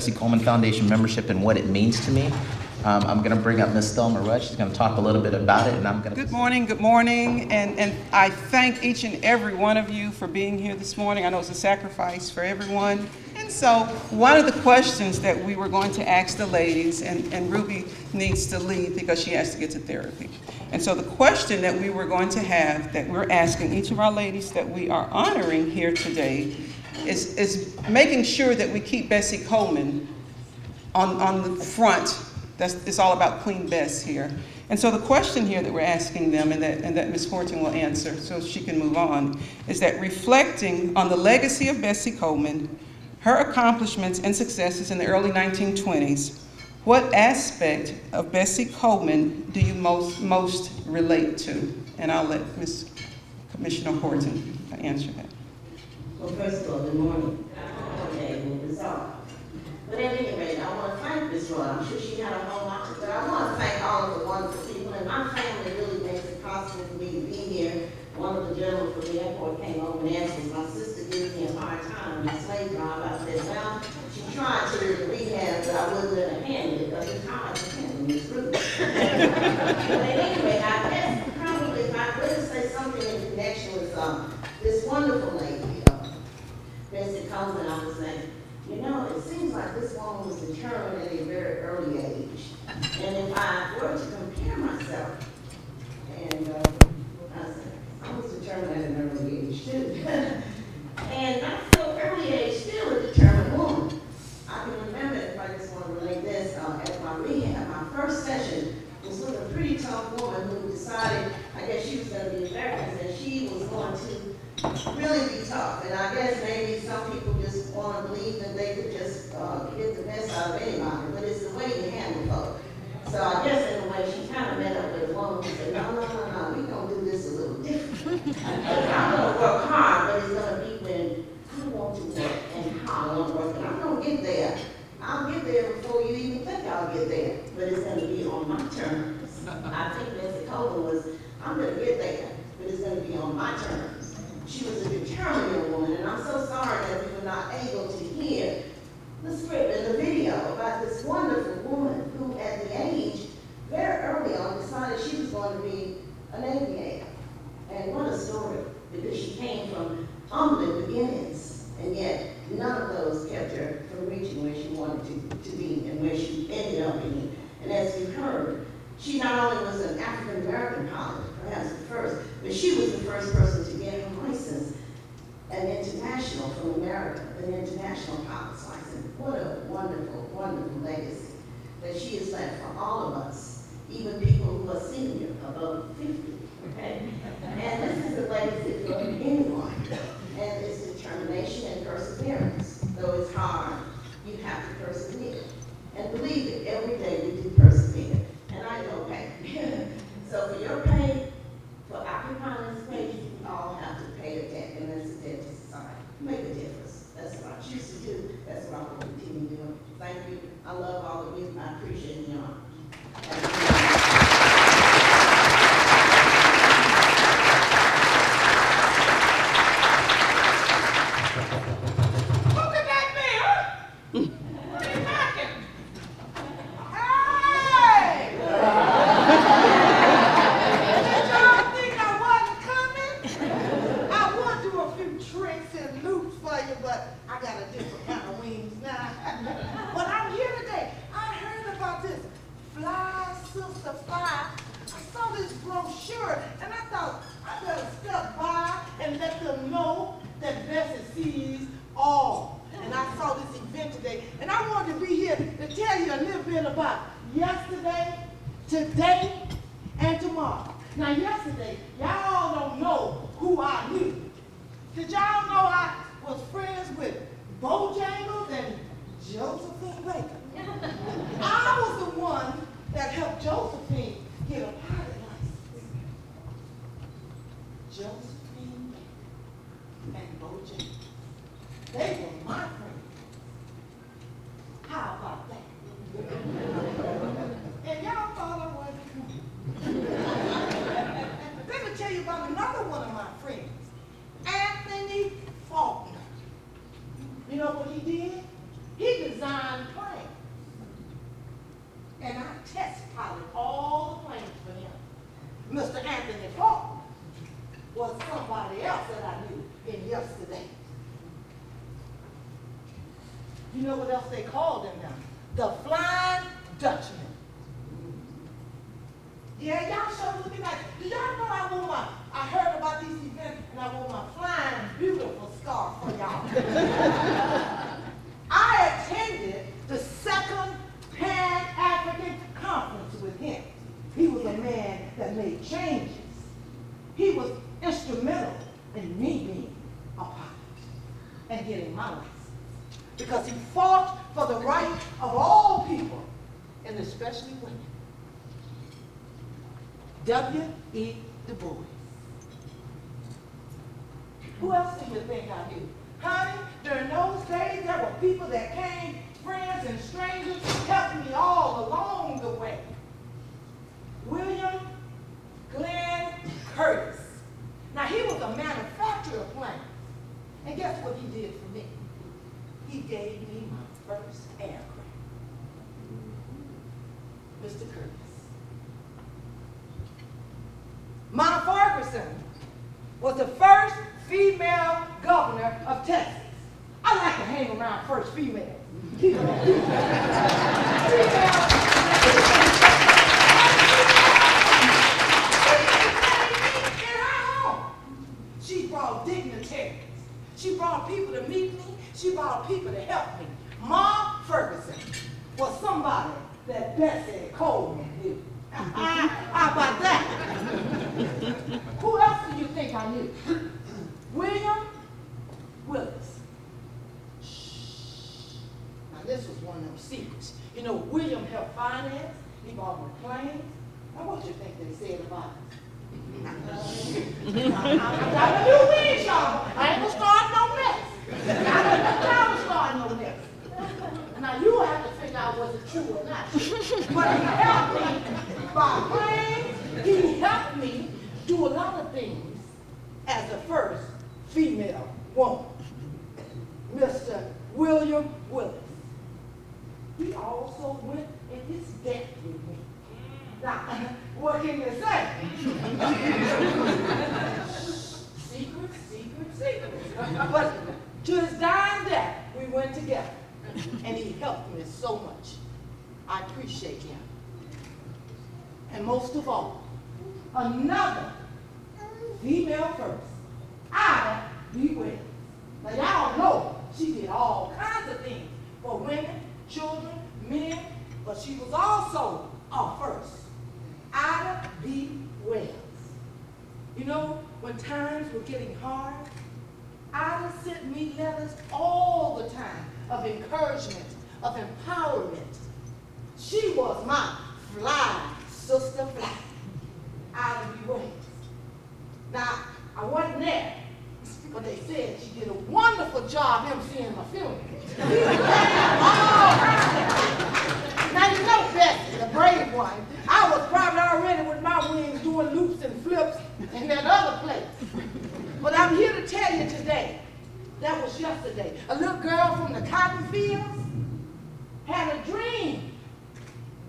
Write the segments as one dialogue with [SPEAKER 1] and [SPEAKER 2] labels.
[SPEAKER 1] Bessie Coleman Foundation membership and what it means to me. I'm going to bring up Ms. Thelma Rudd. She's going to talk a little bit about it, and I'm going to...
[SPEAKER 2] Good morning, and I thank each and every one of you for being here this morning. I know it's a sacrifice for everyone. And so one of the questions that we were going to ask the ladies, and Ruby needs to leave because she has to get to therapy. And so the question that we were going to have, that we're asking each of our ladies that we are honoring here today, is making sure that we keep Bessie Coleman on the front. It's all about Queen Bess here. And so the question here that we're asking them, and that Ms. Horton will answer so she can move on, is that reflecting on the legacy of Bessie Coleman, her accomplishments and successes in the early 1920s, what aspect of Bessie Coleman do you most relate to? And I'll let Ms. Commissioner Horton answer that.
[SPEAKER 3] Well, first of all, good morning. Okay, well, bizarre. But at any rate, I want to thank Ms. Roy. I'm sure she had a whole lot, but I want to thank all of the wonderful people. And my family really makes it possible for me to be here. One of the gentlemen from the airport came over and asked me, my sister gives me a hard time in the slave drive. I said, well, she tried to rehab, but I wouldn't let her handle it because it's hard to handle Ms. Ruth. But at any rate, I guess probably if I were to say something in connection with this wonderful lady, Bessie Coleman, I would say, you know, it seems like this woman was determined at a very early age. And if I were to compare myself, and I was determined at an early age too. And I feel early age still a determined woman. I can remember, if I just want to relate this, at my rehab, my first session was with a pretty tough woman who decided, I guess she was going to be American, and she was going to really be tough. And I guess maybe some people just want to believe that they could just get the best out of anybody, but it's the way you handle folks. So I guess in a way she kind of met up with a woman who said, no, we're going to do this a little different. I'm going to work hard, but it's going to be when I want to work and how I want to work. And I'm going to get there. I'll get there before you even think I'll get there, but it's going to be on my terms. I think Bessie Coleman was, I'm going to get there, but it's going to be on my terms. She was a determined young woman, and I'm so sorry that we were not able to hear the script and the video about this wonderful woman who, at the age, very early on, decided she was going to be an aviator. And what a story, because she came from humble beginnings, and yet none of those kept her from reaching where she wanted to be and where she ended up being. And as you heard, she not only was an African-American pilot, perhaps the first, but she was the first person to get her license, an international from America, an international pilot's license. What a wonderful, wonderful legacy that she has left for all of us, even people who are senior, above 50, okay? And this is a legacy for anyone, and it's determination and perseverance. Though it's hard, you have to persevere. And believe it, every day we do persevere. And I know pay. So for your pay, for occupying this space, we all have to pay a debt, and that's a debt to society. Make a difference. That's what I choose to do. That's what I will continue doing. Thank you. I love all of you. I appreciate you all.
[SPEAKER 4] Today, and tomorrow. Now yesterday, y'all don't know who I knew. Did y'all know I was friends with Bojangles and Josephine Baker? I was the one that helped Josephine get a pilot license. Josephine Baker and Bojangles. They were my friends. How about that? And y'all thought I wasn't coming. Let me tell you about another one of my friends, Anthony Faulkner. You know what he did? He designed You know what else they called him now? The Flying Dutchman. Yeah, y'all sure looking like, do y'all know I heard about these events and I wore my flying beautiful scarf for y'all. I attended the second Pan-African conference with him. He was a man that made changes. He was instrumental in me being a pilot and getting my license. Because he fought for the right of all people, and especially women. W.E. Du Bois. Who else do you think I knew? Honey, during those days, there were people that came, friends and strangers, helping me all along the way. William Glenn Curtis. Now, he was a manufacturer of planes. And guess what he did for me? He gave me my first aircraft. Mr. Curtis. Ma Ferguson was the first female governor of Texas. I like to hang around first females. She brought dignitaries. She brought people to meet me. She brought people to help me. Ma Ferguson was somebody that Bessie Coleman knew. How about that? Who else do you think I knew? William Willis. Shh. Now this was one of them secrets. You know, William helped finance. He bought me planes. Now what do you think they said about it? I got a new wig, y'all. I ain't gonna start no mess. I don't think y'all start no mess. Now you have to figure out was it true or not. But he helped me by planes. He helped me do a lot of things as the first female woman. Mr. William Willis. He also went in his debt with me. Now, what can you say? Secret. But to his dying death, we went together. And he helped me so much. I appreciate him. And most of all, another female first, Ida B. Wells. Now y'all know she did all kinds of things for women, children, men, but she was also our first. Ida B. Wells. You know, when times were getting hard, Ida sent me letters all the time of encouragement, of empowerment. She was my fly, sister fly. Ida B. Wells. Now, I wasn't there, but they said she did a wonderful job emceeing my funeral. Now you know Bessie, the brave one. I was probably already with my wings doing loops and flips in that other place. But I'm here to tell you today, that was yesterday. A little girl from the cotton fields had a dream.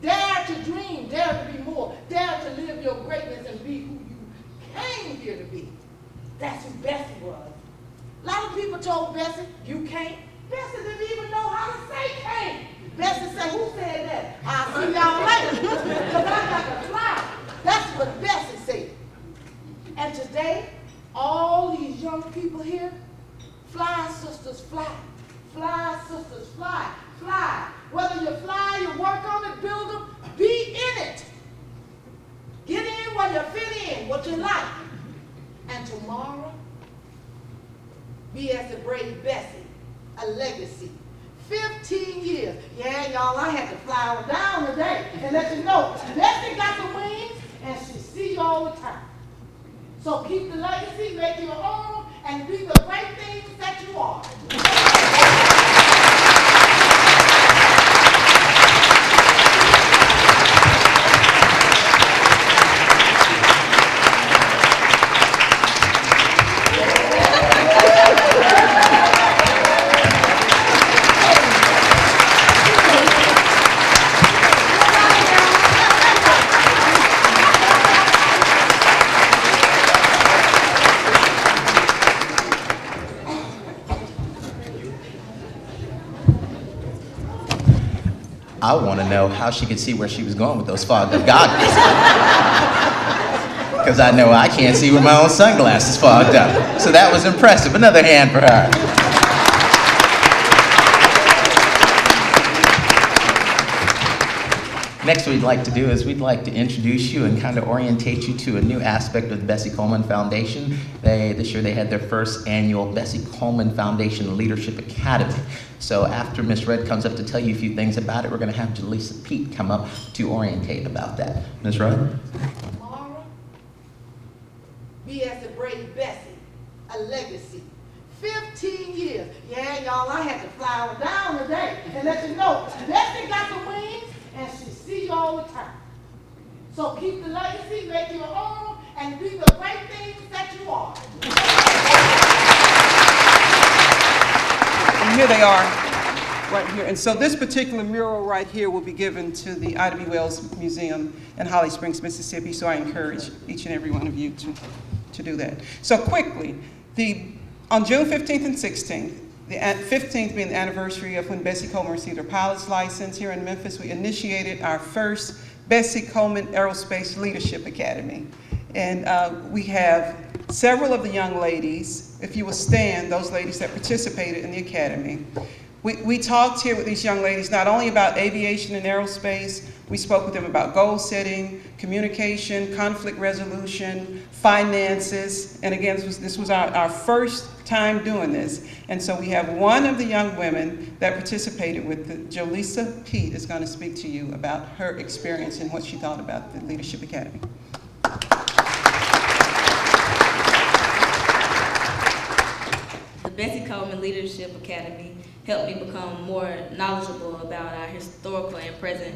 [SPEAKER 4] Dare to dream, dare to be more, dare to live your greatness and be who you came here to be. That's who Bessie was. A lot of people told Bessie, you can't. Bessie didn't even know how to say can't. Bessie said, who said that? I'll see y'all later. Because I got to fly. That's what Bessie said. And today, all these young people here, fly sisters fly. Fly sisters fly. Fly. Whether you fly, you work on it, build them, be in it. Get in where you fit in, what you like. And tomorrow, be as the brave Bessie, a legacy. 15 years. Yeah, y'all, I had to fly her down today and let you know. Bessie got the wings and she see you all the time. So keep the legacy, make your own, and be the great things that you are.
[SPEAKER 1] I want to know how she could see where she was going with those fogged up goggles. Because I know I can't see with my own sunglasses fogged up. So that was impressive. Another hand for her. Next, what we'd like to do is we'd like to introduce you and kind of orientate you to a new aspect of the Bessie Coleman Foundation. This year they had their first annual Bessie Coleman Foundation Leadership Academy. So after Ms. Red comes up to tell you a few things about it, we're going to have Jaleesa Pete come up to orientate about that. Ms. Red?
[SPEAKER 4] Tomorrow, we as the brave Bessie, a legacy. 15 years. Yeah, y'all, I had to fly her down today and let you know, Bessie got the wings and she see you all the time. So keep the legacy, make your own, and be the great things that you are.
[SPEAKER 2] And here they are, right here. And so this particular mural right here will be given to the Ida B. Wells Museum in Holly Springs, Mississippi. So I encourage each and every one of you to do that. So quickly, on June 15th and 16th, the 15th being the anniversary of when Bessie Coleman received her pilot's license here in Memphis, we initiated our first Bessie Coleman Aerospace Leadership Academy. And we have several of the young ladies, if you will stand, those ladies that participated in the academy. We talked here with these young ladies not only about aviation and aerospace, we spoke with them about goal setting, communication, conflict resolution, finances, and again, this was our first time doing this. And so we have one of the young women that participated with it. Jaleesa Pete is going to speak to you about her experience and what she thought about the Leadership Academy.
[SPEAKER 5] The Bessie Coleman Leadership Academy helped me become more knowledgeable about our historical and present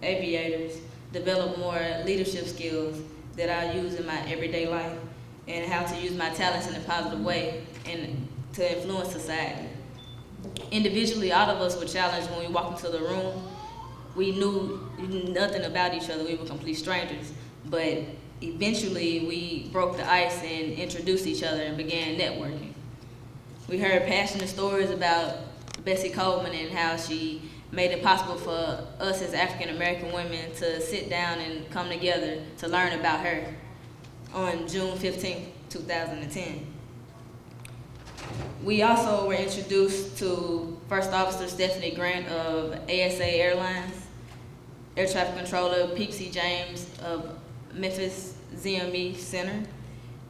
[SPEAKER 5] aviators, develop more leadership skills that I use in my everyday life, and how to use my talents in a positive way and to influence society. Individually, all of us were challenged when we walked into the room. We knew nothing about each other. We were complete strangers. But eventually, we broke the ice and introduced each other and began networking. We heard passionate stories about Bessie Coleman and how she made it possible for us as African American women to sit down and come together to learn about her on June 15, 2010. We also were introduced to First Officer Stephanie Grant of ASA Airlines, Air Traffic Controller Peepsy James of Memphis ZME Center,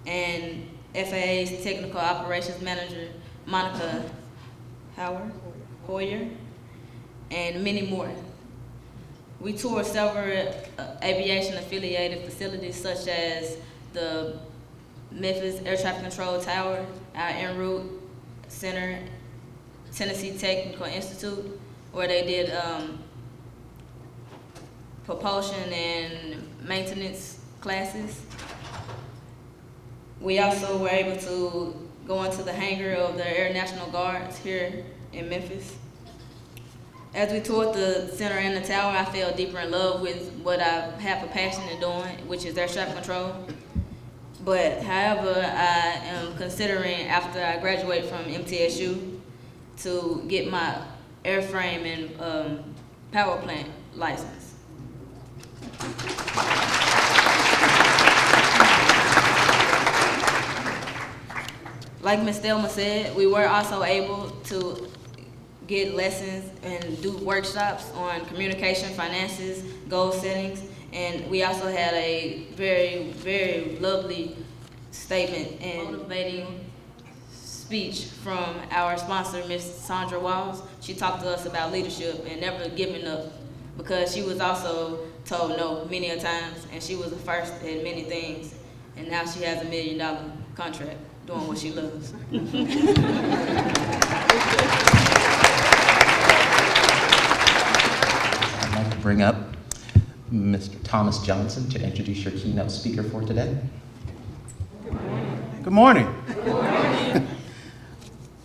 [SPEAKER 5] and FAA's Technical Operations Manager Monica Hoyer, and many more. We toured several aviation-affiliated facilities such as the Memphis Air Traffic Control Tower, our en route center, Tennessee Technical Institute, where they did propulsion and maintenance classes. We also were able to go into the hangar of the Air National Guards here in Memphis. As we toured the center and the tower, I fell deeper in love with what I have a passion in doing, which is air traffic control. But however, I am considering after I graduate from MTSU to get my airframe and power plant license. Like Ms. Thelma said, we were also able to get lessons and do workshops on communication, finances, goal settings, and we also had a very, very lovely statement and motivating speech from our sponsor, Ms. Sandra Walls. She talked to us about leadership and never giving up, because she was also told no many a times, and she was the first at many things, and now she has $1 million contract doing what she loves.
[SPEAKER 1] I'd like to bring up Mr. Thomas Johnson to introduce your keynote speaker for today.
[SPEAKER 6] Good morning. Good morning.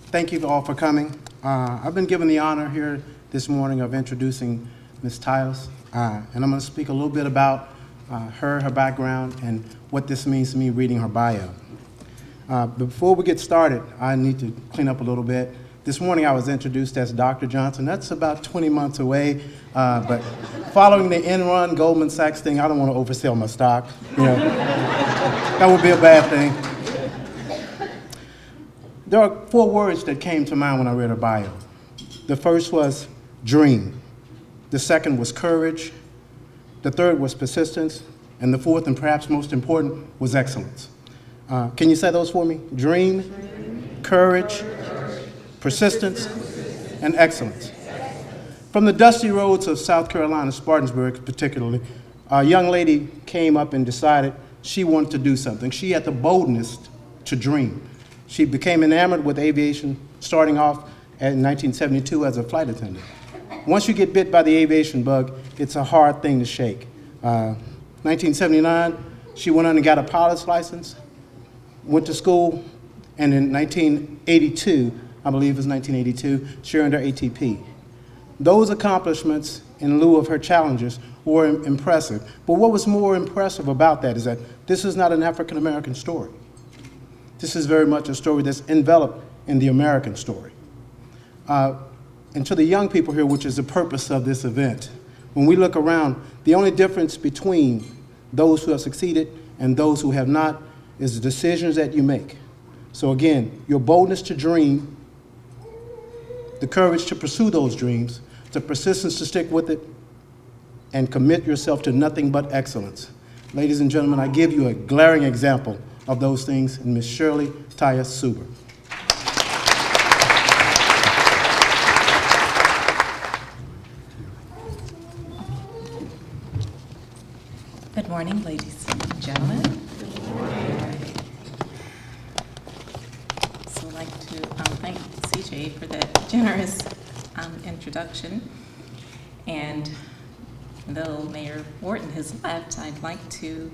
[SPEAKER 6] Thank you all for coming. I've been given the honor here this morning of introducing Ms. Tiles, and I'm going to speak a little bit about her background, and what this means to me reading her bio. Before we get started, I need to clean up a little bit. This morning I was introduced as Dr. Johnson. That's about 20 months away, but following the Enron Goldman Sachs thing, I don't want to oversell my stock. You know, that would be a bad thing. There are 4 words that came to mind when I read her bio. The first was dream. The second was courage. The third was persistence. And the fourth, and perhaps most important, was excellence. Can you say those for me? Dream, courage, persistence, and excellence. From the dusty roads of South Carolina, Spartansburg particularly, a young lady came up and decided she wanted to do something. She had the boldness to dream. She became enamored with aviation, starting off in 1972 as a flight attendant. Once you get bit by the aviation bug, it's a hard thing to shake. 1979, she went on and got a pilot's license, went to school, and in 1982, I believe it was 1982, she earned her ATP. Those accomplishments, in lieu of her challenges, were impressive. But what was more impressive about that is that this is not an African-American story. This is very much a story that's enveloped in the American story. And to the young people here, which is the purpose of this event, when we look around, the only difference between those who have succeeded and those who have not is the decisions that you make. So again, your boldness to dream, the courage to pursue those dreams, the persistence to stick with it, and commit yourself to nothing but excellence. Ladies and gentlemen, I give you a glaring example of those things in Ms. Shirley Tyus Suber.
[SPEAKER 7] Good morning, ladies and gentlemen. Good morning. So I'd like to thank CJ for that generous introduction. And though Mayor Wharton has left, I'd like to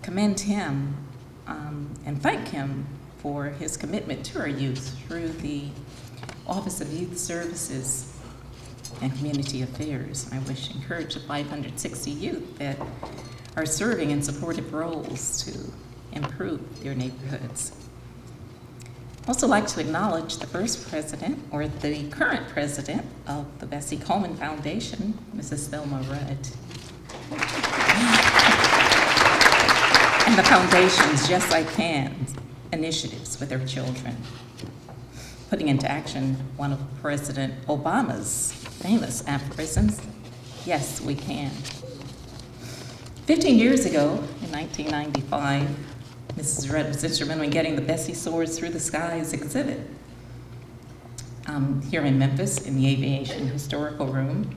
[SPEAKER 7] commend him and thank him for his commitment to our youth through the Office of Youth Services and Community Affairs. I wish to encourage the 560 youth that are serving in supportive roles to improve their neighborhoods. I'd also like to acknowledge the first president, or the current president of the Bessie Coleman Foundation, Mrs. Thelma Rudd. And the foundation's Yes I Can initiatives with their children, putting into action one of President Obama's famous aphorisms, yes, we can. 15 years ago, in 1995, Mrs. Rudd was instrumental in getting the Bessie Soars Through the Skies exhibit here in Memphis in the Aviation Historical Room.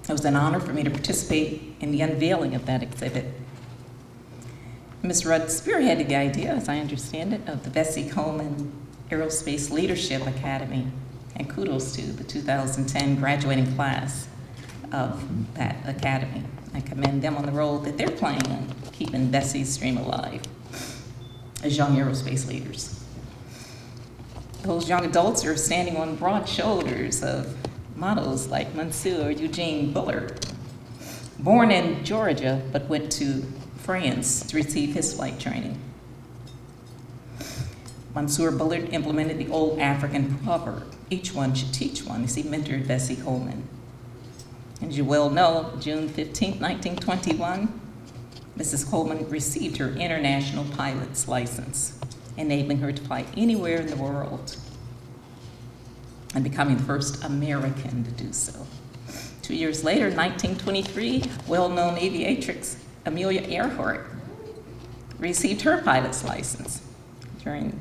[SPEAKER 7] It was an honor for me to participate in the unveiling of that exhibit. Ms. Rudd spearheaded the idea, as I understand it, of the Bessie Coleman Aerospace Leadership Academy, and kudos to the 2010 graduating class of that academy. I commend them on the role that they're playing in keeping Bessie's dream alive as young aerospace leaders. Those young adults are standing on broad shoulders of models like Monsieur Eugene Bullard, born in Georgia but went to France to receive his flight training. Monsieur Bullard implemented the old African proverb, each one should teach one, as he mentored Bessie Coleman. As you well know, June 15, 1921, Mrs. Coleman received her international pilot's license, enabling her to fly anywhere in the world and becoming the first American to do so. 2 years later, 1923, well-known aviatrix Amelia Earhart received her pilot's license. During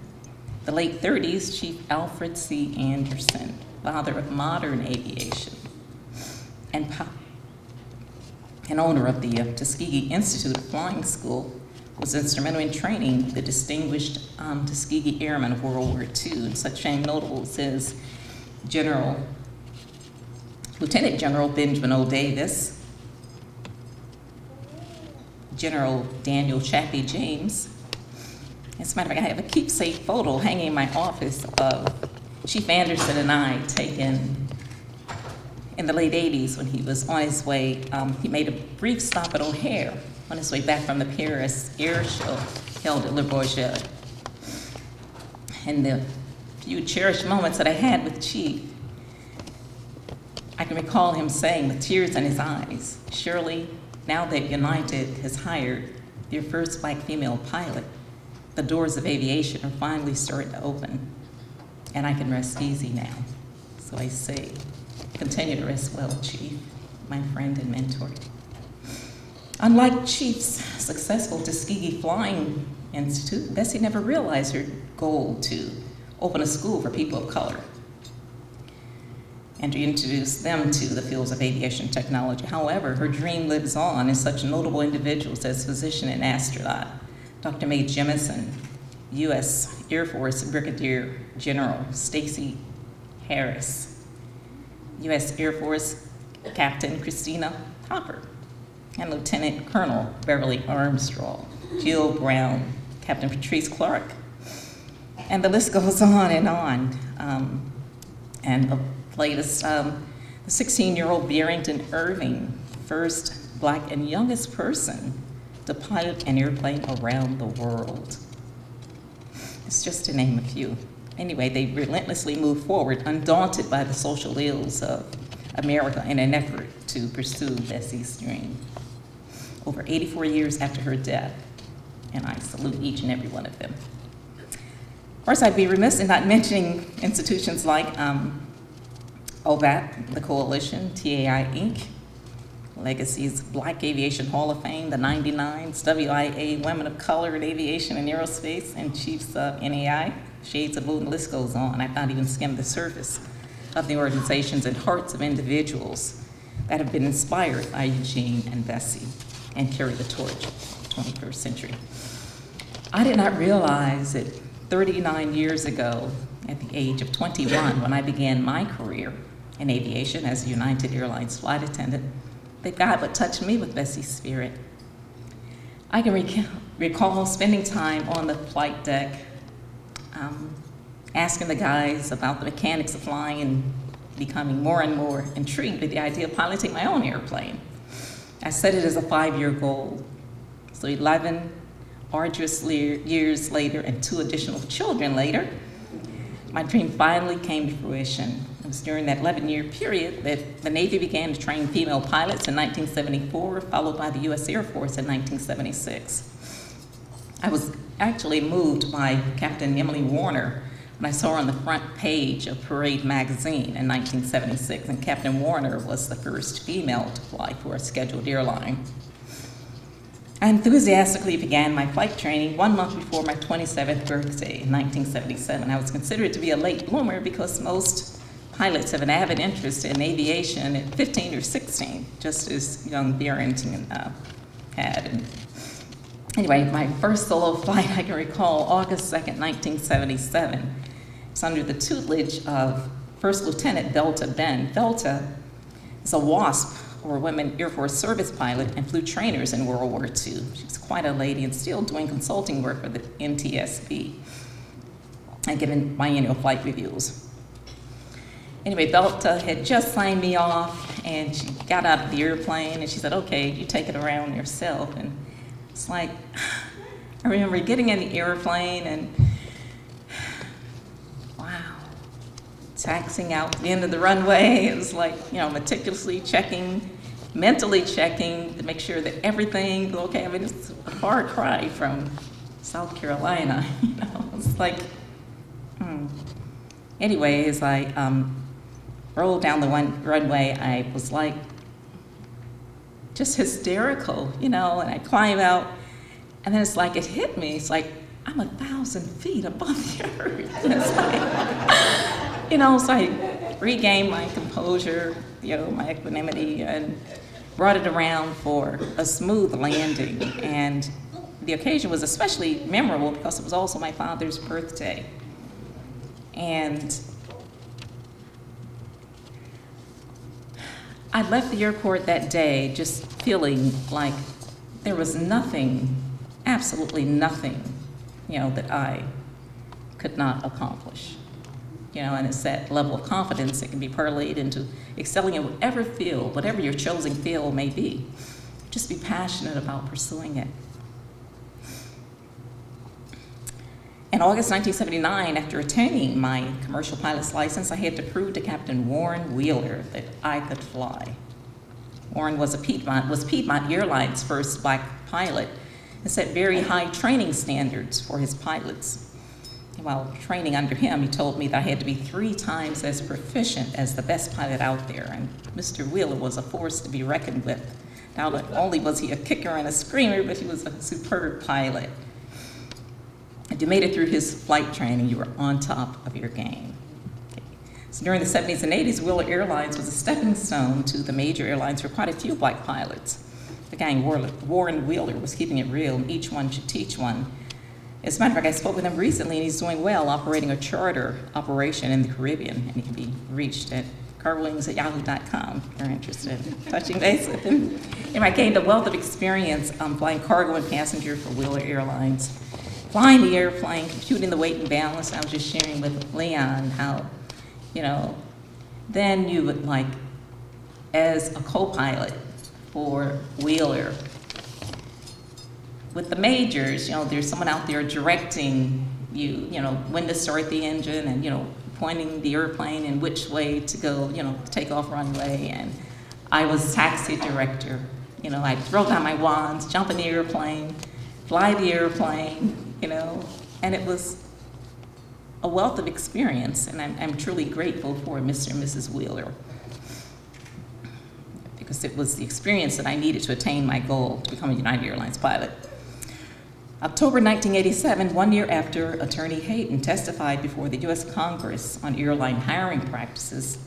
[SPEAKER 7] the late 30s, Chief Alfred C. Anderson, father of modern aviation, and owner of the Tuskegee Institute of Flying School, was instrumental in training the distinguished Tuskegee Airmen of World War II, and such fame notables as Lieutenant General Benjamin O. Davis, General Daniel Chappie James. As a matter of fact, I have a keepsake photo hanging in my office of Chief Anderson and I taken in the late 80s when he was on his way. He made a brief stop at O'Hare on his way back from the Paris Air Show held at Le Bourget. And the few cherished moments that I had with Chief, I can recall him saying with tears in his eyes, "Shirley, now that United has hired their first black female pilot, the doors of aviation are finally starting to open, and I can rest easy now." So I say, continue to rest well, Chief, my friend and mentor. Unlike Chief's successful Tuskegee Flying Institute, Bessie never realized her goal to open a school for people of color and to introduce them to the fields of aviation technology. However, her dream lives on in such notable individuals as physician and astronaut Dr. Mae Jemison, U.S. Air Force Brigadier General Stacey Harris, U.S. Air Force Captain Christina Hopper, and Lieutenant Colonel Beverly Armstrong, Jill Brown, Captain Patrice Clark, and the list goes on and on. And the latest, the 16-year-old Barrington Irving, first black and youngest person to pilot an airplane around the world. It's just to name a few. Anyway, they relentlessly move forward, undaunted by the social ills of America in an effort to pursue Bessie's dream. Over 84 years after her death, and I salute each and every one of them. Of course, I'd be remiss in not mentioning institutions like OVAT, the Coalition, TAI Inc., Legacy's Black Aviation Hall of Fame, the 99s, WIA, Women of Color in Aviation and Aerospace, and Chiefs of NAI, Shades of Blue, and the list goes on. I've not even skimmed the surface of the organizations and hearts of individuals that have been inspired by Eugene and Bessie and carry the torch of the 21st century. I did not realize that 39 years ago, at the age of 21, when I began my career in aviation as a United Airlines flight attendant, that God would touch me with Bessie's spirit. I can recall spending time on the flight deck, asking the guys about the mechanics of flying and becoming more and more intrigued with the idea of piloting my own airplane. I set it as a 5-year goal. So 11 arduous years later and 2 additional children later, my dream finally came to fruition. It was during that 11-year period that the Navy began to train female pilots in 1974, followed by the U.S. Air Force in 1976. I was actually moved by Captain Emily Warner when I saw her on the front page of Parade magazine in 1976, and Captain Warner was the first female to fly for a scheduled airline. I enthusiastically began my flight training 1 month before my 27th birthday in 1977. I was considered to be a late bloomer because most pilots have an avid interest in aviation at 15 or 16, just as young Barrington had. And anyway, my first solo flight, I can recall August 2nd, 1977. It's under the tutelage of First Lieutenant Belta Ben. Belta is a WASP, or Women Air Force Service pilot, and flew trainers in World War II. She's quite a lady and still doing consulting work for the NTSB and giving biennial flight reviews. Anyway, Belta had just signed me off, and she got out of the airplane, and she said, "Okay, you take it around yourself." And it's like, I remember getting in the airplane and, wow, taxiing out the end of the runway. It was like, meticulously checking, mentally checking to make sure that everything was okay. I mean, it's a far cry from South Carolina, It's like, Anyway, as I rolled down the runway, I was like, just hysterical, and I climb out, and then it's like it hit me. It's like I'm 1,000 feet above the earth. And it's like, so I regained my composure, my equanimity, and brought it around for a smooth landing. And the occasion was especially memorable because it was also my father's birthday. And I left the airport that day just feeling like there was nothing, absolutely nothing, that I could not accomplish. And it's that level of confidence that can be parlayed into excelling in whatever field, whatever your chosen field may be. Just be passionate about pursuing it. In August 1979, after attaining my commercial pilot's license, I had to prove to Captain Warren Wheeler that I could fly. Warren was Piedmont Airlines' first black pilot and set very high training standards for his pilots. And while training under him, he told me that I had to be 3 times as proficient as the best pilot out there, and Mr. Wheeler was a force to be reckoned with. Not only was he a kicker and a screamer, but he was a superb pilot. If you made it through his flight training, you were on top of your game. Okay. So during the 70s and 80s, Wheeler Airlines was a stepping stone to the major airlines for quite a few black pilots. The gang Warren Wheeler was keeping it real, and each one should teach one. As a matter of fact, I spoke with him recently, and he's doing well operating a charter operation in the Caribbean, and he can be reached at carwings@yahoo.com if you're interested in touching base with him. And I gained a wealth of experience flying cargo and passenger for Wheeler Airlines. Flying the airplane, computing the weight and balance. I was just sharing with Leon how, then you would as a co-pilot for Wheeler, with the majors, there's someone out there directing you, when to start the engine and, pointing the airplane in which way to go, take off runway. And I was taxi director. I'd throw down my wands, jump in the airplane, fly the airplane, and it was a wealth of experience, and I'm truly grateful for Mr. and Mrs. Wheeler, because it was the experience that I needed to attain my goal to become a United Airlines pilot. October 1987, 1 year after Attorney Hayden testified before the U.S. Congress on airline hiring practices,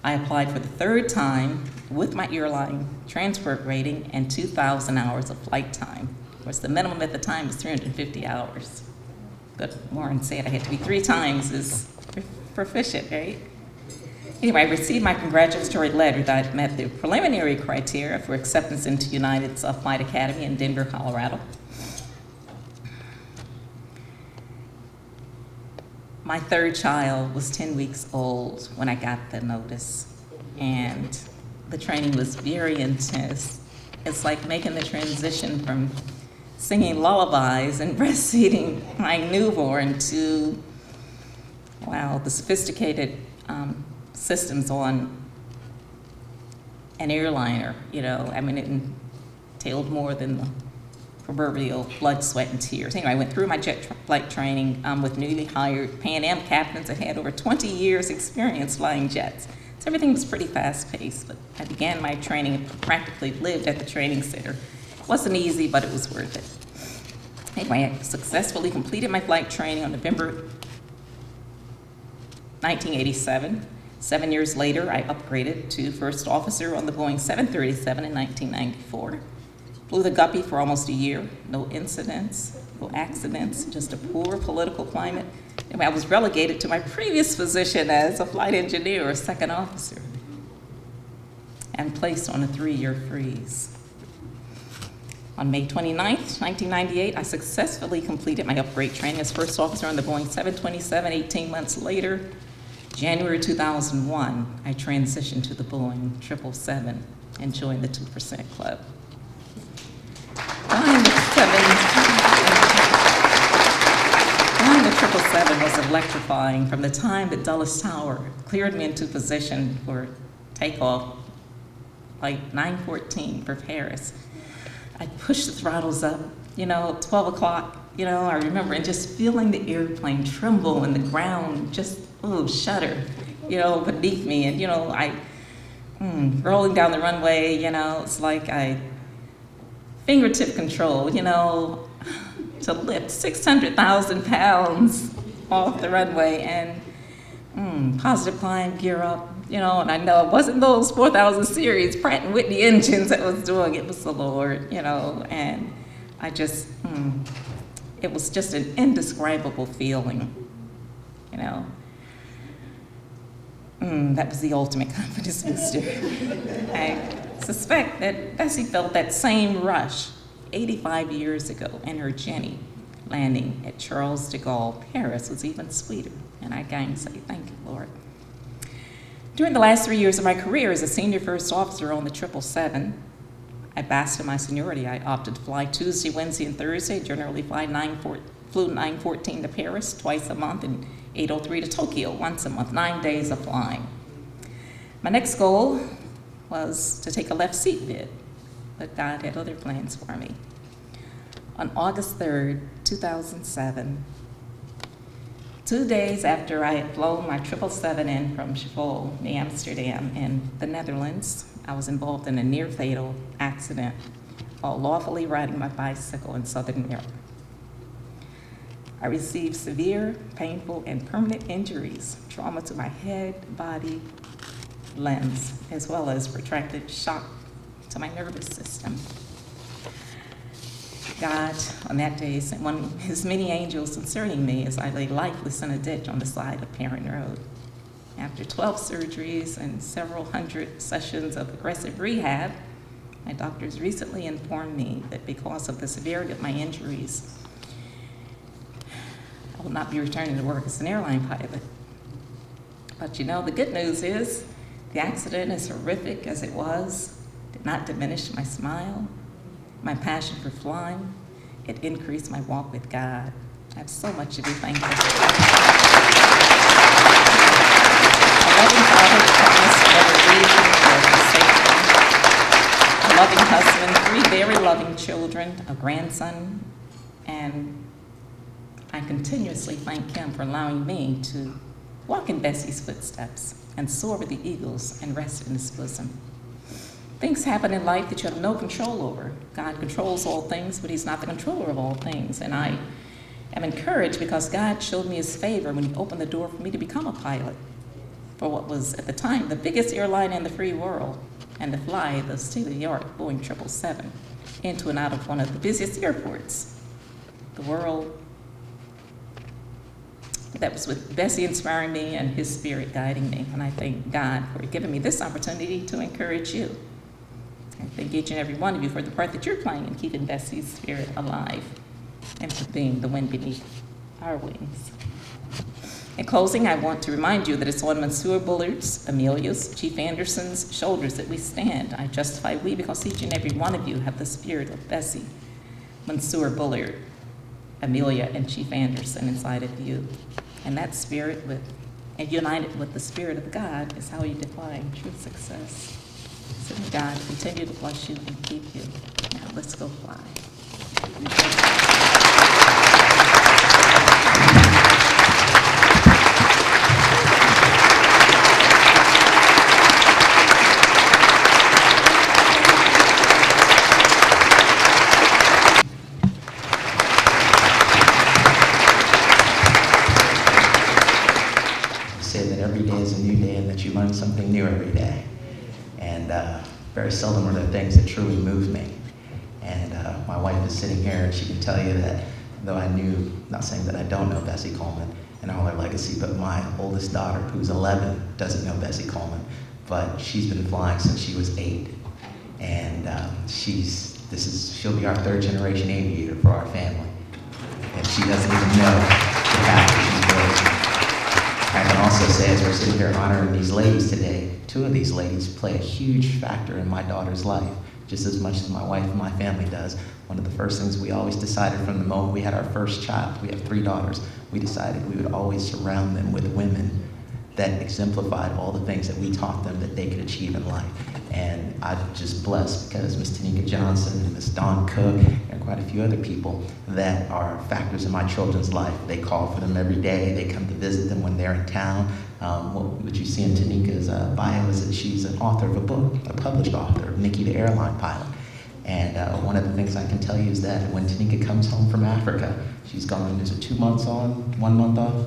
[SPEAKER 7] I applied for the 3rd time with my airline transport rating and 2,000 hours of flight time. Of course, the minimum at the time was 350 hours. But Warren said I had to be 3 times as proficient, right? Anyway, I received my congratulatory letter that I met the preliminary criteria for acceptance into United's Flight Academy in Denver, Colorado. My 3rd child was 10 weeks old when I got the notice, and the training was very intense. It's like making the transition from singing lullabies and breastfeeding my newborn to, the sophisticated systems on an airliner, it entailed more than the proverbial blood, sweat, and tears. Anyway, I went through my jet flight training with newly hired Pan Am captains that had over 20 years experience flying jets. So everything was pretty fast-paced, but I began my training and practically lived at the training center. It wasn't easy, but it was worth it. Anyway, I successfully completed my flight training on November 1987. 7 years later, I upgraded to first officer on the Boeing 737 in 1994. Flew the Guppy for almost a year. No incidents, no accidents, just a poor political climate. Anyway, I was relegated to my previous position as a flight engineer or second officer and placed on a 3-year freeze. On May 29th, 1998, I successfully completed my upgrade training as first officer on the Boeing 727. 18 months later, January 2001, I transitioned to the Boeing 777 and joined the 2% Club. Flying the 777 was electrifying from the time that Dulles Tower cleared me into position for takeoff, like 9:14 for Paris. I pushed the throttles up, 12 o'clock, I remember, and just feeling the airplane tremble and the ground just, shudder, beneath me. And, rolling down the runway, it's like fingertip control, to lift 600,000 pounds off the runway and positive climb, gear up, and I know it wasn't those 4,000 series Pratt & Whitney engines that was doing it, was the Lord, and I just, it was just an indescribable feeling, that was the ultimate confidence booster. I suspect that Bessie felt that same rush 85 years ago, and her Jenny landing at Charles de Gaulle, Paris, was even sweeter. And I can say, thank you, Lord. During the last 3 years of my career as a senior first officer on the 777, I basked in my seniority. I opted to fly Tuesday, Wednesday, and Thursday, generally fly Flew 914 to Paris twice a month and 803 to Tokyo once a month, 9 days of flying. My next goal was to take a left seat bid, but God had other plans for me. On August 3rd, 2007, 2 days after I had flown my 777 in from Schiphol, near Amsterdam, in the Netherlands, I was involved in a near-fatal accident while lawfully riding my bicycle in Southern Europe. I received severe, painful, and permanent injuries, trauma to my head, body, limbs, as well as protracted shock to my nervous system. God, on that day, sent one of his many angels concerning me as I lay lifeless in a ditch on the side of Perrin Road. After 12 surgeries and several hundred sessions of aggressive rehab, my doctors recently informed me that because of the severity of my injuries, I will not be returning to work as an airline pilot. But you know, the good news is the accident, as horrific as it was, did not diminish my smile, my passion for flying. It increased my walk with God. I have so much to be thankful for. A loving father that promised to never leave me or forsake me. A loving husband, 3 very loving children, a grandson, and I continuously thank him for allowing me to walk in Bessie's footsteps and soar with the eagles and rest in his bosom. Things happen in life that you have no control over. God controls all things, but he's not the controller of all things. And I am encouraged because God showed me his favor when he opened the door for me to become a pilot for what was, at the time, the biggest airline in the free world, and to fly the state-of-the-art Boeing 777 into and out of one of the busiest airports in the world. That was with Bessie inspiring me and his spirit guiding me. And I thank God for giving me this opportunity to encourage you. I thank each and every one of you for the part that you're playing in keeping Bessie's spirit alive and for being the wind beneath our wings. In closing, I want to remind you that it's on Monsieur Bullard's, Amelia's, Chief Anderson's shoulders that we stand. I justify we because each and every one of you have the spirit of Bessie, Monsieur Bullard, Amelia, and Chief Anderson inside of you. And that spirit, and united with the Spirit of God, is how you define true success. So may God continue to bless you and keep you. Now let's go fly.
[SPEAKER 1] You learn something new every day. And very seldom are there things that truly move me. And my wife is sitting here, and she can tell you that though I knew, not saying that I don't know Bessie Coleman and all her legacy, but my oldest daughter, who's 11, doesn't know Bessie Coleman, but she's been flying since she was 8. And she'll be our 3rd generation aviator for our family. And she doesn't even know the path that she's building. I can also say, as we're sitting here honoring these ladies today, 2 of these ladies play a huge factor in my daughter's life, just as much as my wife and my family does. One of the first things we always decided from the moment we had our first child, we have 3 daughters, we decided we would always surround them with women that exemplified all the things that we taught them that they could achieve in life. And I'm just blessed because Miss Tanika Johnson and Miss Dawn Cook and quite a few other people that are factors in my children's life. They call for them every day. They come to visit them when they're in town. What you see in Tanika's bio is that she's an author of a book, a published author, Nikki the Airline Pilot. And one of the things I can tell you is that when Tanika comes home from Africa, she's gone, is it 2 months on, 1 month off?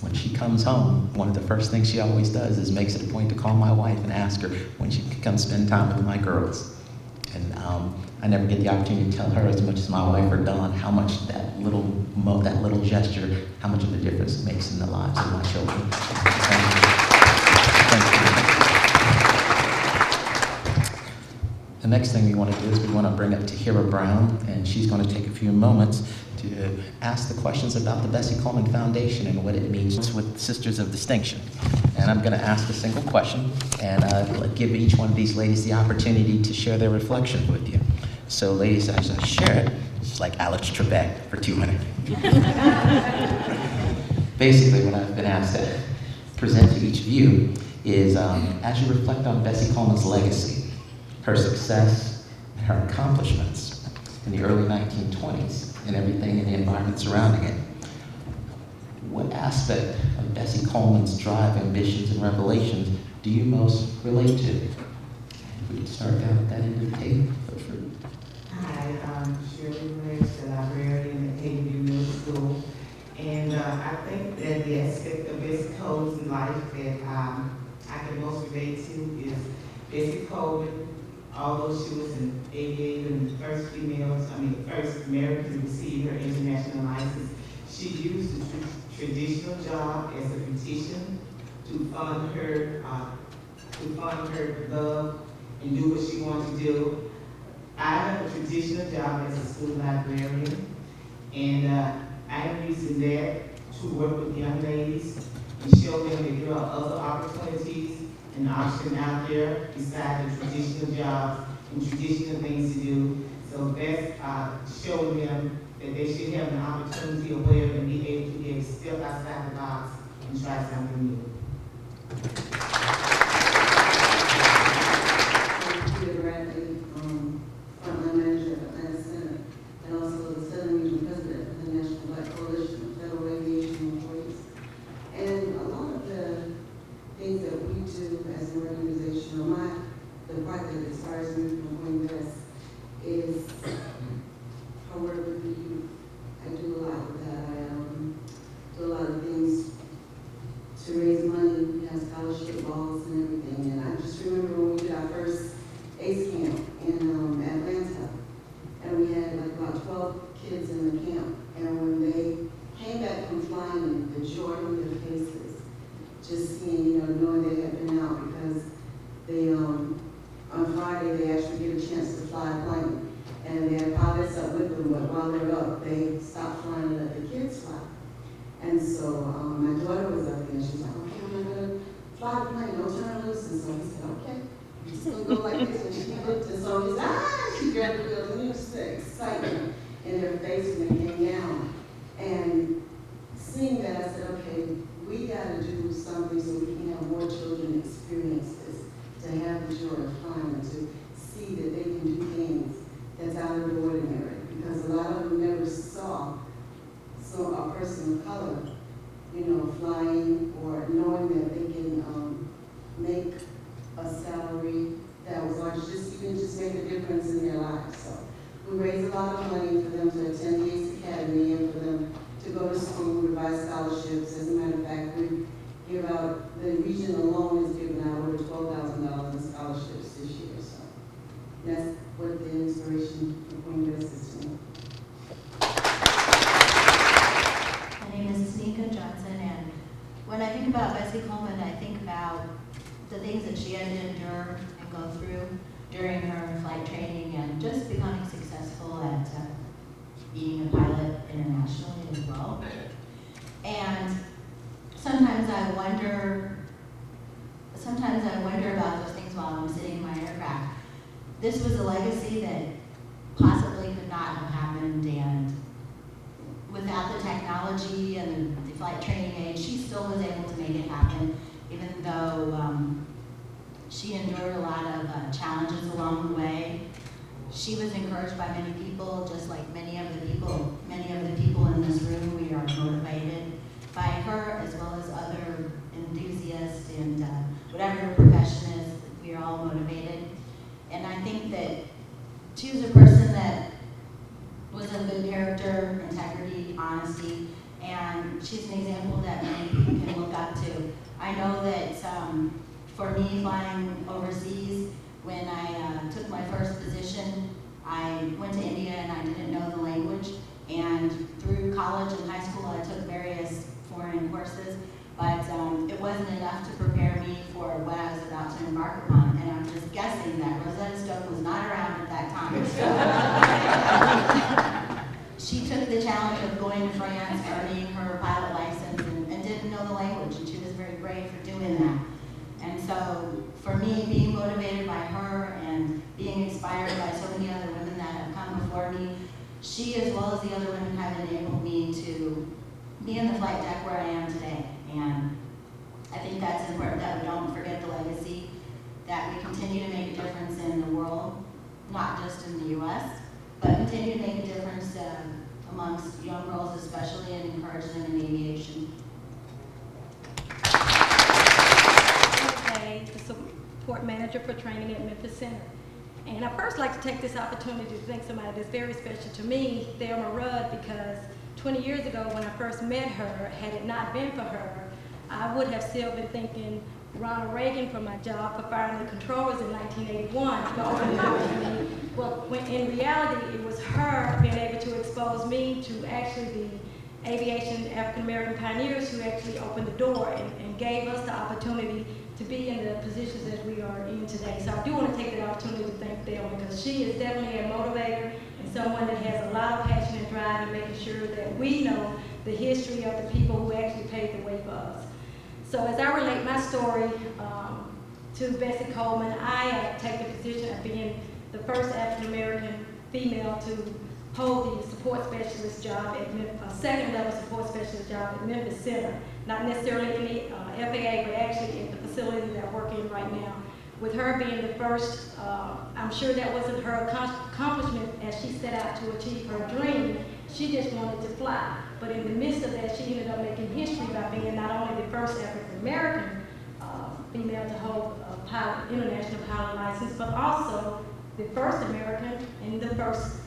[SPEAKER 1] When she comes home, one of the first things she always does is makes it a point to call my wife and ask her when she can come spend time with my girls. And I never get the opportunity to tell her as much as my wife or Dawn how much that little gesture, how much of a difference it makes in the lives of my children. Thank you. The next thing we want to do is we want to bring up Tahira Brown, and she's going to take a few moments to ask the questions about the Bessie Coleman Foundation and what it means with Sisters of Distinction. And I'm going to ask a single question and give each one of these ladies the opportunity to share their reflection with you. So ladies, as I share it, It's like Alex Trebek for 2 minutes. Basically, what I've been asked to present to each of you is, as you reflect on Bessie Coleman's legacy, her success, and her accomplishments in the early 1920s, and everything in the environment surrounding it, what aspect of Bessie Coleman's drive, ambitions, and revelations do you most relate to? If we could start down at that end of the table.
[SPEAKER 8] Hi, I'm Shirley Rich, the librarian at KU Middle School. And I think that the aspect of Bessie Coleman's life that I can most relate to is Bessie Coleman, although she was an aviator and the first first American to receive her international license, she used the traditional job as a beautician to fund her love and do what she wanted to do. I have a traditional job as a school librarian, and I am using that to work with young ladies and show them that there are other opportunities and options out there besides the traditional jobs and traditional things to do. So that's showing them that they should have an opportunity or whatever and be able to step outside the box and try something new.
[SPEAKER 9] Frontline manager at Atlanta Center, and also the Southern Region president of the National Black Coalition of Federal Aviation Employees. And a lot of the things that we do as an organization, or the part that inspires me from going West is her work with the youth. I do a lot with that. I do a lot of things to raise money. We have scholarship balls and everything. And I just remember when we did our first ACE camp in Atlanta, and we had like about 12 kids in the camp, and when they came back from flying, the joy on their faces, just seeing, knowing they had been out, because they, on Friday, they actually get a chance to fly a plane, and they had pilots up with them, but while they were up, they stopped flying and let the kids fly. And so my daughter was up there, and she was like, okay, I'm gonna fly the plane, don't turn loose, and so he said, okay. Just gonna go like this, and she looked, and so he said, she grabbed the wheels, and it was the excitement in their face when they came down. And seeing that, I said, okay, we gotta do something so we can have more children experience this, to have the joy of flying, and to see that they can do things that's out of the ordinary, because a lot of them never saw a person of color, flying, or knowing that they can make a salary that was large, just make a difference in their lives. So we raise a lot of money for them to attend the ACE Academy and for them to go to school, to buy scholarships. As a matter of fact, we give out, the region alone has given out over $12,000 in scholarships this year. So that's what the inspiration for Queen West is to me.
[SPEAKER 10] My name is Tanika Johnson, and when I think about Bessie Coleman, I think about the things that she had to endure and go through during her flight training and just becoming successful at being a pilot internationally as well. And sometimes I wonder about those things while I'm sitting in my aircraft. This was a legacy that possibly could not have happened, and without the technology and the flight training aid, she still was able to make it happen, even though she endured a lot of challenges along the way. She was encouraged by many people, just like many of the people in this room. We are motivated by her, as well as other enthusiasts, and whatever her profession is, we are all motivated. And I think that she was a person that was of good character, integrity, honesty, and she's an example that many people can look up to. I know that for me, flying overseas, when I took my first position, I went to India and I didn't know the language, and through college and high school I took various foreign courses, but it wasn't enough to prepare me for what I was about to embark upon, and I'm just guessing that Rosetta Stone was not around at that time. So she took the challenge of going to France, earning her pilot license, and didn't know the language, and she was very brave for doing that. And so for me, being motivated by her and being inspired by so many other women that have come before me, she is flight deck where I am today. And I think that's important that we don't forget the legacy, that we continue to make a difference in the world, not just in the U.S., but continue to make a difference amongst young girls especially, and encourage them in aviation.
[SPEAKER 11] Okay, the support manager for training at Memphis Center. And I first like to take this opportunity to thank somebody that's very special to me, Thelma Rudd, because 20 years ago when I first met her, had it not been for her, I would have still been thanking Ronald Reagan for my job for firing the controllers in 1981. Well, when in reality, it was her being able to expose me to actually the aviation African-American pioneers who actually opened the door and gave us the opportunity to be in the positions that we are in today. So I do want to take that opportunity to thank Thelma, because she is definitely a motivator and someone that has a lot of passion and drive in making sure that we know the history of the people who actually paved the way for us. So as I relate my story to Bessie Coleman, I take the position of being the first African-American female to hold the support specialist job at second level support specialist job at Memphis Center. Not necessarily in the FAA, but actually in the facility that I work in right now. With her being the first, I'm sure that wasn't her accomplishment as she set out to achieve her dream. She just wanted to fly. But in the midst of that, she ended up making history by being not only the first African-American female to hold a international pilot license, but also the first American and the first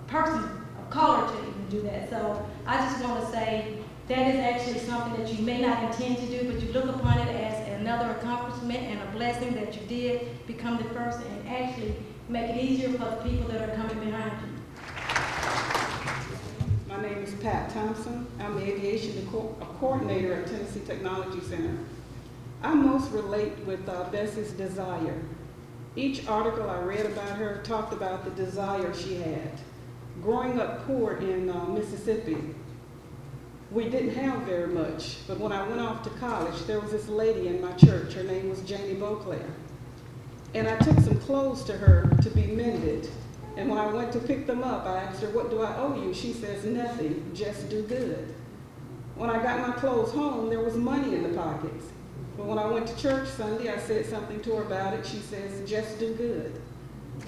[SPEAKER 11] person of color to even do that. So I just want to say that is actually something that you may not intend to do, but you look upon it as another accomplishment and a blessing that you did become the first and actually make it easier for the people that are coming behind you.
[SPEAKER 2] My name is Pat Thompson. I'm the aviation coordinator at Tennessee Technology Center. I most relate with Bessie's desire. Each article I read about her talked about the desire she had. Growing up poor in Mississippi, we didn't have very much, but when I went off to college, there was this lady in my church. Her name was Janie Beauclair. And I took some clothes to her to be mended. And when I went to pick them up, I asked her, "What do I owe you?" She says, "Nothing, just do good." When I got my clothes home, there was money in the pockets. But when I went to church Sunday, I said something to her about it. She says, "Just do good."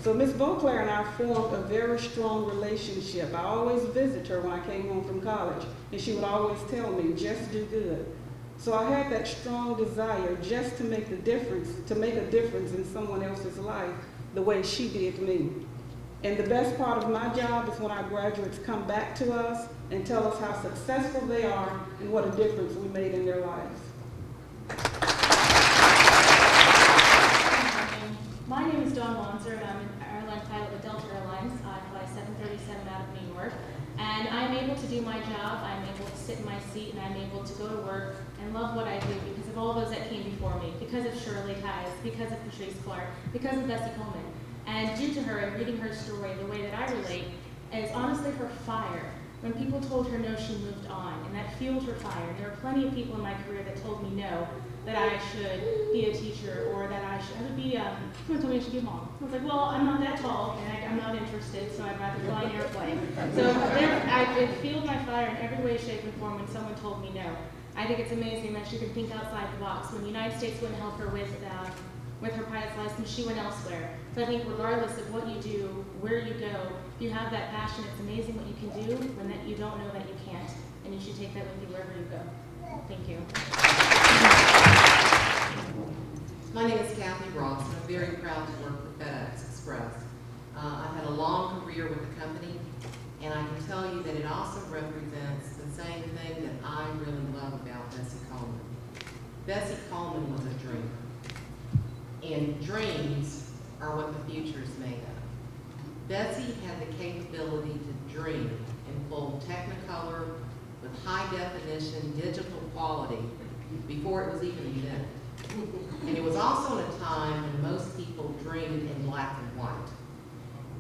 [SPEAKER 2] So Miss Beauclair and I formed a very strong relationship. I always visit her when I came home from college, and she would always tell me, "Just do good." So I had that strong desire just to make a difference in someone else's life the way she did me. And the best part of my job is when our graduates come back to us and tell us how successful they are and what a difference we made in their lives.
[SPEAKER 12] My name is Dawn Wanzer, and I'm an airline pilot with Delta Airlines. I fly 737 out of New York, and I'm able to do my job. I'm able to sit in my seat, and I'm able to go to work and love what I do because of all those that came before me, because of Shirley Tice, because of Patrice Clark, because of Bessie Coleman. And due to her and reading her story, the way that I relate is honestly her fire. When people told her no, she moved on, and that fueled her fire. And there were plenty of people in my career that told me no, that I should be a teacher, or that I would be, someone told me I should be a mom. I was like, well, I'm not that tall, and I'm not interested, so I'd rather fly an airplane. So it fueled my fire in every way, shape, and form when someone told me no. I think it's amazing that she can think outside the box. When the United States wouldn't help her with her pilot's license, she went elsewhere. So I think regardless of what you do, where you go, if you have that passion, it's amazing what you can do when that you don't know that you can't. And you should take that with you wherever you go. Thank you.
[SPEAKER 13] My name is Kathy Ross, and I'm very proud to work for FedEx Express. I've had a long career with the company, and I can tell you that it also represents the same thing that I really love about Bessie Coleman. Bessie Coleman was a dreamer, and dreams are what the future is made of. Bessie had the capability to dream in full Technicolor with high definition digital quality before it was even invented. And it was also in a time when most people dreamed in black and white.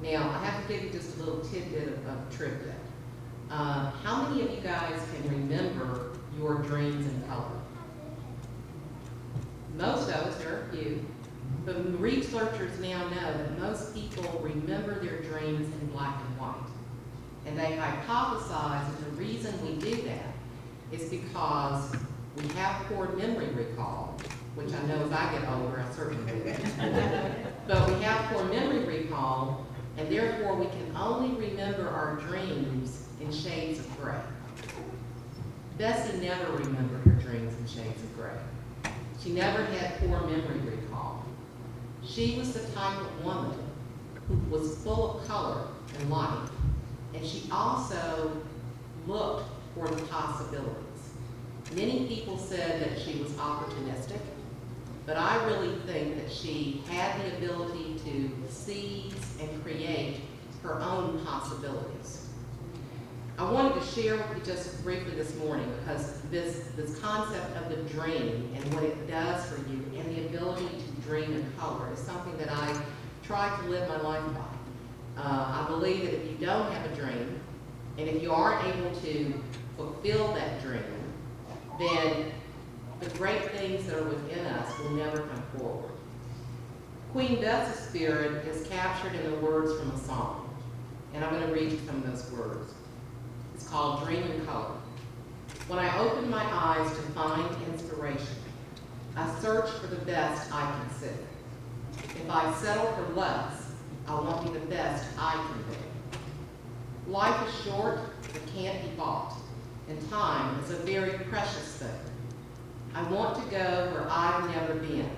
[SPEAKER 13] Now, I have to give you just a little tidbit of trivia. How many of you guys can remember your dreams in color? Most of us, there are a few, but researchers now know that most people remember their dreams in black and white. And they hypothesize that the reason we do that is because we have poor memory recall, which I know as I get older, I certainly do. But we have poor memory recall, and therefore we can only remember our dreams in shades of gray. Bessie never remembered her dreams in shades of gray. She never had poor memory recall. She was the type of woman who was full of color and light, and she also looked for the possibilities. Many people said that she was opportunistic, but I really think that she had the ability to seize and create her own possibilities. I wanted to share with you just briefly this morning because this concept of the dream and what it does for you and the ability to dream in color is something that I try to live my life by. I believe that if you don't have a dream and if you aren't able to fulfill that dream, then the great things that are within us will never come forward. Queen Bessie's spirit is captured in the words from a song, and I'm going to read you some of those words. It's called Dream in Color. When I open my eyes to find inspiration, I search for the best I can see. If I settle for less, I want to be the best I can be. Life is short, it can't be bought, and time is a very precious thing. I want to go where I've never been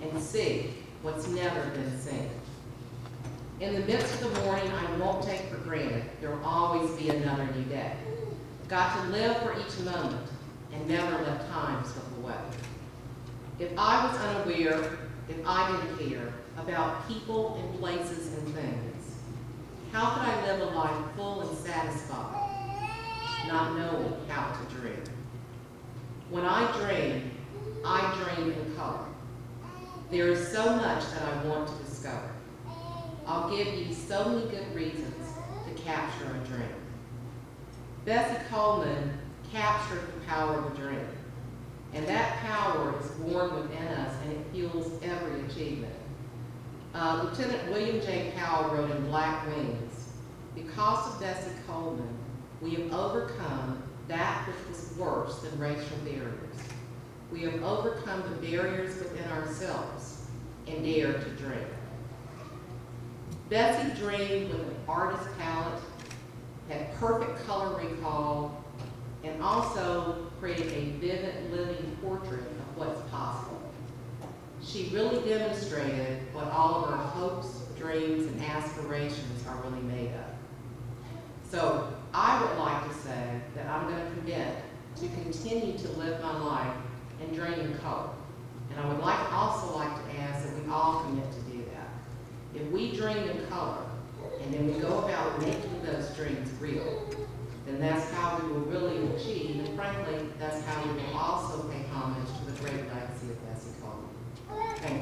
[SPEAKER 13] and see what's never been seen. In the midst of the morning, I won't take for granted there will always be another new day. Got to live for each moment and never let time slip away. If I was unaware, if I didn't care about people and places and things, how could I live a life full and satisfied, not knowing how to dream? When I dream in color. There is so much that I want to discover. I'll give you so many good reasons to capture a dream. Bessie Coleman captured the power of a dream. And that power is born within us and it fuels every achievement. Lieutenant William J. Powell wrote in Black Wings, because of Bessie Coleman, we have overcome that which was worse than racial barriers. We have overcome the barriers within ourselves and dared to dream. Bessie dreamed with an artist's palette, had perfect color recall, and also created a vivid living portrait of what's possible. She really demonstrated what all of our hopes, dreams, and aspirations are really made of. So I would like to say that I'm going to commit to continue to live my life and dream in color. And I would also like to ask that we all commit to do that. If we dream in color and then we go about making those dreams real, then that's how we will really achieve, and frankly, that's how we will also pay homage to the great legacy of Bessie Coleman. Thank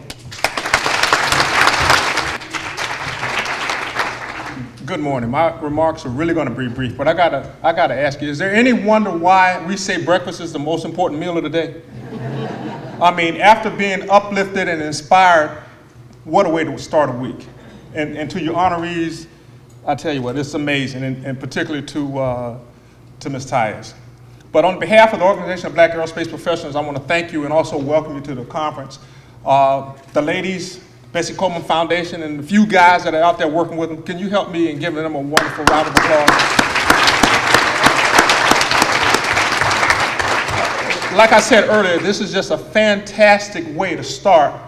[SPEAKER 13] you.
[SPEAKER 14] Good morning. My remarks are really going to be brief, but I gotta ask you, is there any wonder why we say breakfast is the most important meal of the day? I mean, after being uplifted and inspired, what a way to start a week. And to your honorees, I tell you what, it's amazing, and particularly to Ms. Tyus. But on behalf of the Organization of Black Aerospace Professionals, I want to thank you and also welcome you to the conference. The ladies, Bessie Coleman Foundation, and the few guys that are out there working with them, can you help me in giving them a wonderful round of applause? Like I said earlier, this is just a fantastic way to start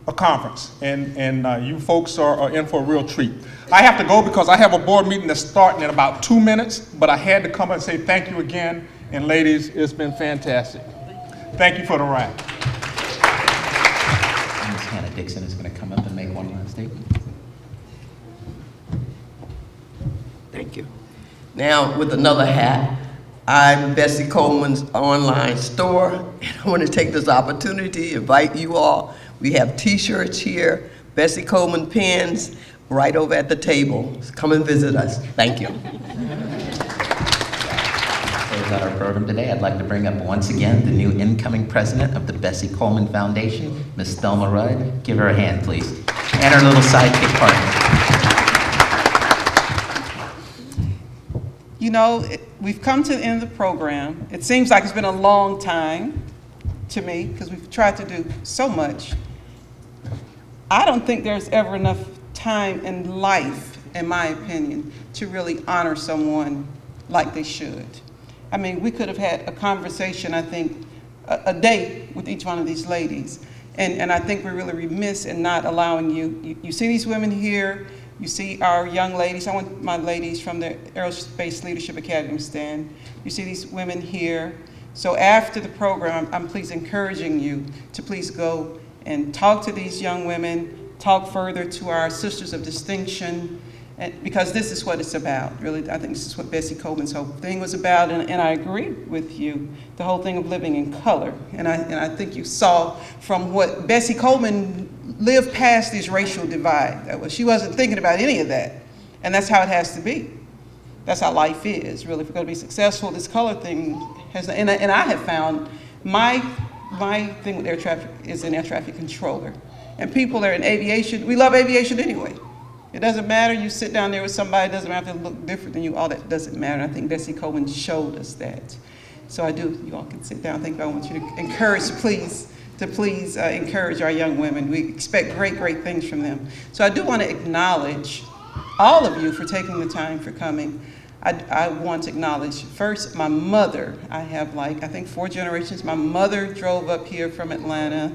[SPEAKER 14] a conference, and you folks are in for a real treat. I have to go because I have a board meeting that's starting in about 2 minutes, but I had to come and say thank you again, and ladies, it's been fantastic. Thank you for the ride.
[SPEAKER 1] Ms. Hannah Dixon is going to come up and make one last statement.
[SPEAKER 15] Thank you. Now, with another hat, I'm Bessie Coleman's online store, and I want to take this opportunity to invite you all. We have t-shirts here, Bessie Coleman pins, right over at the table. Come and visit us. Thank you.
[SPEAKER 1] To close out our program today, I'd like to bring up once again the new incoming president of the Bessie Coleman Foundation, Ms. Thelma Rudd. Give her a hand, please. And her little sidekick partner.
[SPEAKER 2] you know, we've come to the end of the program. It seems like it's been a long time to me because we've tried to do so much. I don't think there's ever enough time in life, in my opinion, to really honor someone like they should. I mean, we could have had a conversation, I think, a day with each one of these ladies. And I think we're really remiss in not allowing you see these women here, you see our young ladies. I want my ladies from the Aerospace Leadership Academy to stand. You see these women here. So after the program, I'm please encouraging you to please go and talk to these young women, talk further to our Sisters of Distinction, because this is what it's about, really. I think this is what Bessie Coleman's whole thing was about, and I agree with you, the whole thing of living in color. And I think you saw from what Bessie Coleman lived past this racial divide. She wasn't thinking about any of that, and that's how it has to be. That's how life is, really. If we're going to be successful, this color thing has, and I have found my thing with air traffic is an air traffic controller. And people that are in aviation, we love aviation anyway. It doesn't matter, you sit down there with somebody, it doesn't have to look different than you, all that doesn't matter. I think Bessie Coleman showed us that. So I do, you all can sit down. I think I want you to encourage, please encourage our young women. We expect great, great things from them. So I do want to acknowledge all of you for taking the time for coming. I want to acknowledge first my mother. I have I think 4 generations. My mother drove up here from Atlanta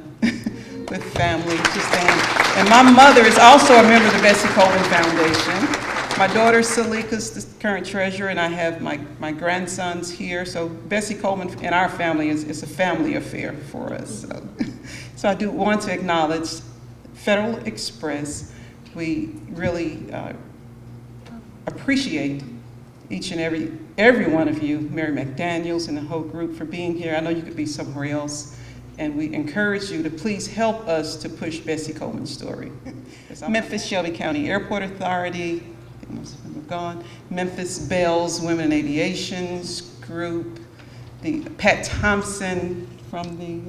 [SPEAKER 2] with family to stand. And my mother is also a member of the Bessie Coleman Foundation. My daughter Salika's the current treasurer, and I have my grandsons here. So Bessie Coleman and our family is a family affair for us. So I do want to acknowledge Federal Express. We really appreciate each and every one of you, Mary McDaniels and the whole group, for being here. I know you could be somewhere else, and we encourage you to please help us to push Bessie Coleman's story. Memphis Shelby County Airport Authority, I think most of them are gone. Memphis Bells Women in Aviation's group, the Pat Thompson from the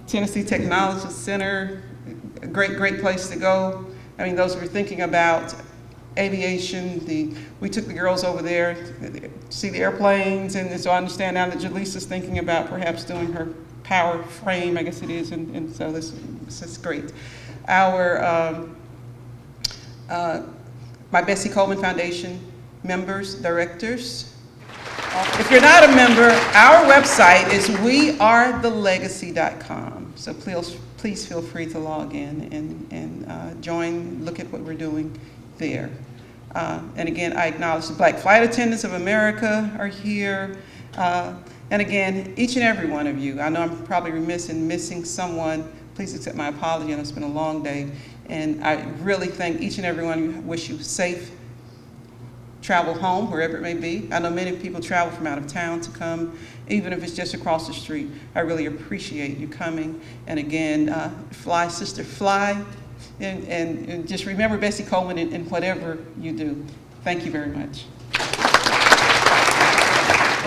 [SPEAKER 2] Tennessee Technology Center, a great, great place to go. I mean, those who are thinking about aviation, we took the girls over there to see the airplanes, and so I understand now that Jaleesa's thinking about perhaps doing her power frame, I guess it is, and so this is great. My Bessie Coleman Foundation members, directors. If you're not a member, our website is wearethelegacy.com. So please feel free to log in and join, look at what we're doing there. And again, I acknowledge the Black Flight Attendants of America are here. And again, each and every one of you, I know I'm probably remiss in missing someone. Please accept my apology, and it's been a long day. And I really thank each and every one of you, wish you safe travel home, wherever it may be. I know many people travel from out of town to come, even if it's just across the street. I really appreciate you coming. And again, fly, sister, fly. And just remember Bessie Coleman in whatever you do. Thank you very much.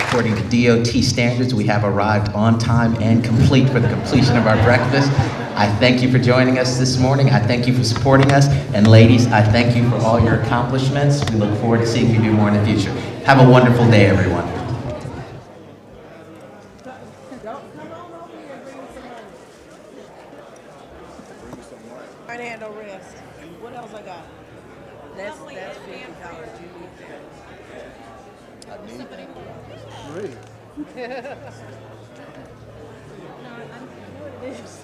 [SPEAKER 1] According to DOT standards, we have arrived on time and complete for the completion of our breakfast. I thank you for joining us this morning. I thank you for supporting us. And ladies, I thank you for all your accomplishments. We look forward to seeing you do more in the future. Have a wonderful day, everyone.
[SPEAKER 4] Right hand no rest. What else I got? That's $50 you need there.
[SPEAKER 16] Really?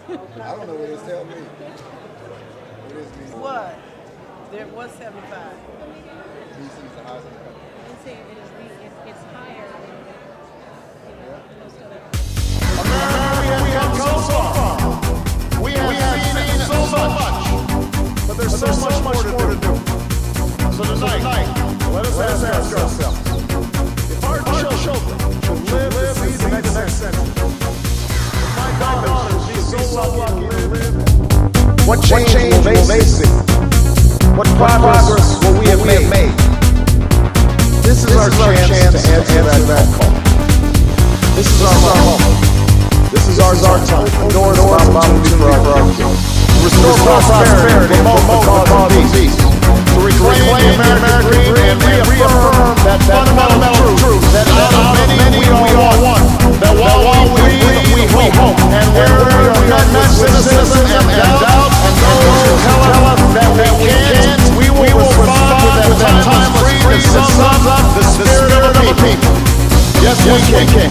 [SPEAKER 16] I don't know what it's telling me. What is me?
[SPEAKER 4] What? There was 75.
[SPEAKER 16] DC is the highest in the country.
[SPEAKER 12] It's higher than most other.
[SPEAKER 16] We have come so far. We have seen so much. But there's so much more to do. So tonight, let us ask ourselves, if our children should live to see the next century, if my daughters be so lucky to live, what change will they see? What progress will we have made? This is our chance to answer that call. This is our moment. This is our time. Open doors of opportunity for our kids. Restore prosperity, promote the cause of peace. To reclaim the American dream and reaffirm that fundamental truth that out of many we are one. That while we breathe, we hope. And where we are met with cynicism and doubt, and those who tell us that we can't, we will respond with that time of freedom that sums up the spirit of a people. Yes, we can.